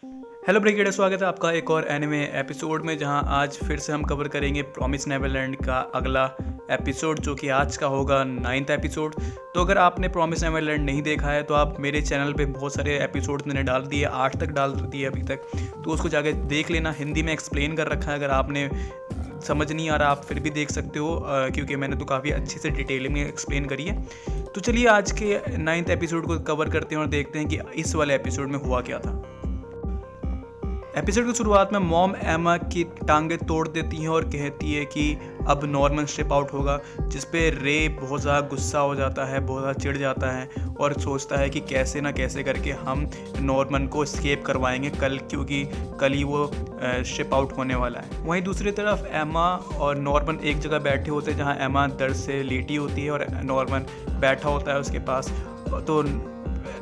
Hello brigade, स्वागत है आपका एक और एनिमे एपिसोड में, जहां आज फिर से हम कवर करेंगे प्रॉमिस नेवरलैंड का अगला एपिसोड, जो कि आज का होगा 9th एपिसोड। तो अगर आपने प्रॉमिस नेवरलैंड नहीं देखा है तो आप मेरे चैनल पे बहुत सारे एपिसोड मैंने डाल दिए, 8 तक डाल दिए अभी तक, तो उसको जाके देख लेना। हिंदी में एक्सप्लेन कर रखा है, अगर आपने समझ नहीं आ रहा आप फिर भी देख सकते हो, क्योंकि मैंने तो काफ़ी अच्छे से डिटेलिंग में एक्सप्लेन करी है। तो चलिए आज के 9th एपिसोड को कवर करते हैं और देखते हैं कि इस वाले एपिसोड में हुआ क्या था। एपिसोड की शुरुआत में मॉम एमा की टांगें तोड़ देती हैं और कहती है कि अब नॉर्मन शिप आउट होगा, जिस पे रे बहुत ज़्यादा गुस्सा हो जाता है, बहुत ज़्यादा चिढ़ जाता है और सोचता है कि कैसे ना कैसे करके हम नॉर्मन को एस्केप करवाएंगे कल, क्योंकि कल ही वो शिप आउट होने वाला है। वहीं दूसरी तरफ एमा और नॉर्मन एक जगह बैठे होते हैं, जहाँ एमा दर्द से लेटी होती है और नॉर्मन बैठा होता है उसके पास। तो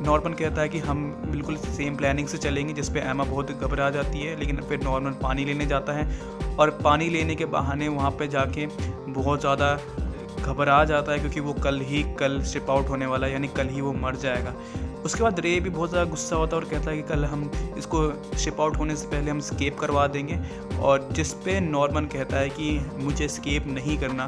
नॉर्मन कहता है कि हम बिल्कुल सेम प्लानिंग से चलेंगे, जिस पे एमा बहुत घबरा जाती है। लेकिन फिर नॉर्मन पानी लेने जाता है और पानी लेने के बहाने वहाँ पे जाके बहुत ज़्यादा घबरा जाता है, क्योंकि वो कल शिप आउट होने वाला है, यानी कल ही वो मर जाएगा। उसके बाद रे भी बहुत ज़्यादा गुस्सा होता है और कहता है कि कल हम इसको शिप आउट होने से पहले हम स्केप करवा देंगे, और जिस पे नॉर्मन कहता है कि मुझे स्केप नहीं करना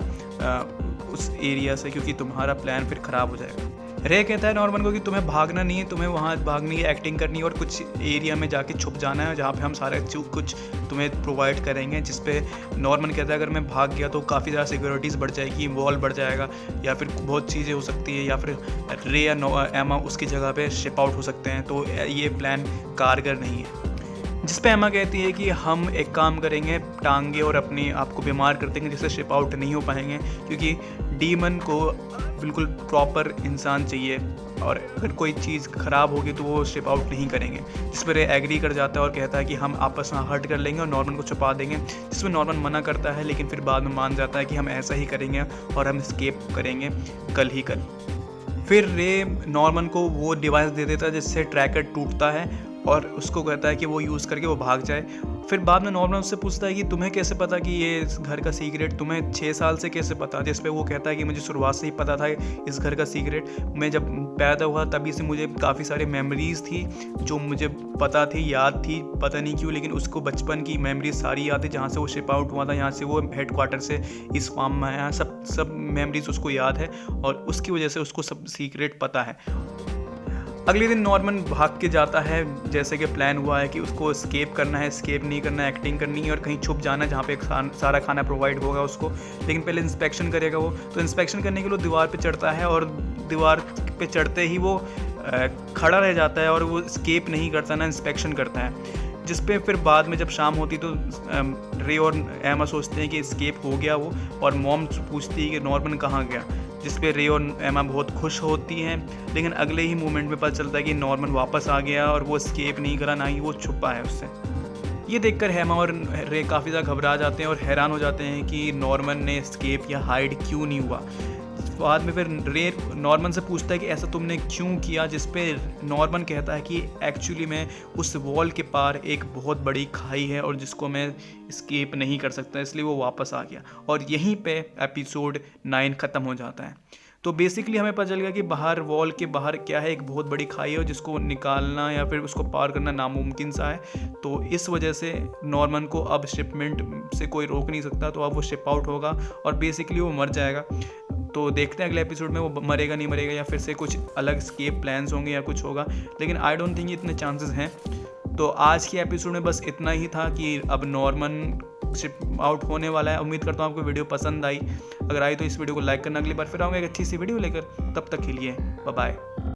उस एरिया से, क्योंकि तुम्हारा प्लान फिर ख़राब हो जाएगा। रे कहता है नॉर्मन को कि तुम्हें भागना नहीं है, तुम्हें वहाँ भागने की एक्टिंग करनी है और कुछ एरिया में जाके छुप जाना है, जहाँ पे हम सारा कुछ तुम्हें प्रोवाइड करेंगे। जिस पे नॉर्मन कहता है अगर मैं भाग गया तो काफ़ी ज़्यादा सिक्योरिटीज़ बढ़ जाएगी, वॉल बढ़ जाएगा, या फिर बहुत चीज़ें हो सकती है, या फिर रे या एमा उसकी जगह पे शिप आउट हो सकते हैं, तो ये प्लान कारगर नहीं है। जिस पे एमा कहती है कि हम एक काम करेंगे, टांगे और अपने आप को बीमार कर देंगे, जिससे शिप आउट नहीं हो पाएंगे, क्योंकि डीमन को बिल्कुल प्रॉपर इंसान चाहिए, और अगर कोई चीज़ ख़राब होगी तो वो शिप आउट नहीं करेंगे। जिस पर एग्री कर जाता है और कहता है कि हम आपस में हर्ट कर लेंगे और नॉर्मन को छुपा देंगे, जिसमें नॉर्मन मना करता है, लेकिन फिर बाद में मान जाता है कि हम ऐसा ही करेंगे और हम स्केप करेंगे कल ही कल। फिर रे नॉर्मन को वो डिवाइस दे देता है जिससे ट्रैकर टूटता है, और उसको कहता है कि वो यूज़ करके वो भाग जाए। फिर बाद में नॉर्मन उससे पूछता है कि तुम्हें कैसे पता कि ये इस घर का सीक्रेट तुम्हें 6 साल से कैसे पता, जिस पे वो कहता है कि मुझे शुरुआत से ही पता था इस घर का सीक्रेट। मैं जब पैदा हुआ तभी से मुझे काफ़ी सारी मेमोरीज़ थी जो मुझे पता थी, याद थी, पता नहीं क्यों, लेकिन उसको बचपन की मेमोरीज सारी याद है, जहाँ से वो शिप आउट हुआ था, यहाँ से वो हेड क्वार्टर से इस फार्म में आया, सब मेमोरीज उसको याद है, और उसकी वजह से उसको सब सीक्रेट पता है। अगले दिन नॉर्मन भाग के जाता है, जैसे कि प्लान हुआ है कि उसको स्केप करना है, स्केप नहीं करना है, एक्टिंग करनी है और कहीं छुप जाना है जहाँ पे सारा खाना प्रोवाइड होगा उसको। लेकिन पहले इंस्पेक्शन करेगा वो, तो इंस्पेक्शन करने के लिए दीवार पे चढ़ता है, और दीवार पे चढ़ते ही वो खड़ा रह जाता है और वो स्केप नहीं करता ना इंस्पेक्शन करता है। जिस पे फिर बाद में जब शाम होती तो रे और एमा सोचते हैं कि स्केप हो गया वो, और मॉम पूछती है कि नॉर्मन कहाँ गया, जिस पे रे और एमा बहुत खुश होती हैं। लेकिन अगले ही मोमेंट में पता चलता है कि नॉर्मन वापस आ गया और वो स्केप नहीं करा, ना ही वो छुपा है उससे। ये देखकर एमा और रे काफ़ी ज़्यादा घबरा जाते हैं और हैरान हो जाते हैं कि नॉर्मन ने स्केप या हाइड क्यों नहीं हुआ। बाद में फिर रे नॉर्मन से पूछता है कि ऐसा तुमने क्यों किया, जिस पे नॉर्मन कहता है कि एक्चुअली में उस वॉल के पार एक बहुत बड़ी खाई है और जिसको मैं स्केप नहीं कर सकता, इसलिए वो वापस आ गया। और यहीं पे एपिसोड 9 ख़त्म हो जाता है। तो बेसिकली हमें पता चल गया कि बाहर वॉल के बाहर क्या है, एक बहुत बड़ी खाई है जिसको निकालना या फिर उसको पार करना नामुमकिन सा है। तो इस वजह से नॉर्मन को अब शिपमेंट से कोई रोक नहीं सकता, तो अब वो शिप आउट होगा और बेसिकली वो मर जाएगा। तो देखते हैं अगले एपिसोड में वो मरेगा नहीं मरेगा, या फिर से कुछ अलग स्केप प्लान्स होंगे या कुछ होगा, लेकिन आई डोंट थिंक इतने चांसेस हैं। तो आज की एपिसोड में बस इतना ही था कि अब नॉर्मन शिप आउट होने वाला है। उम्मीद करता हूँ आपको वीडियो पसंद आई। अगर आई तो इस वीडियो को लाइक करना। अगली बार फिर आऊँगा एक अच्छी सी वीडियो लेकर, तब तक के लिए बाय बाय।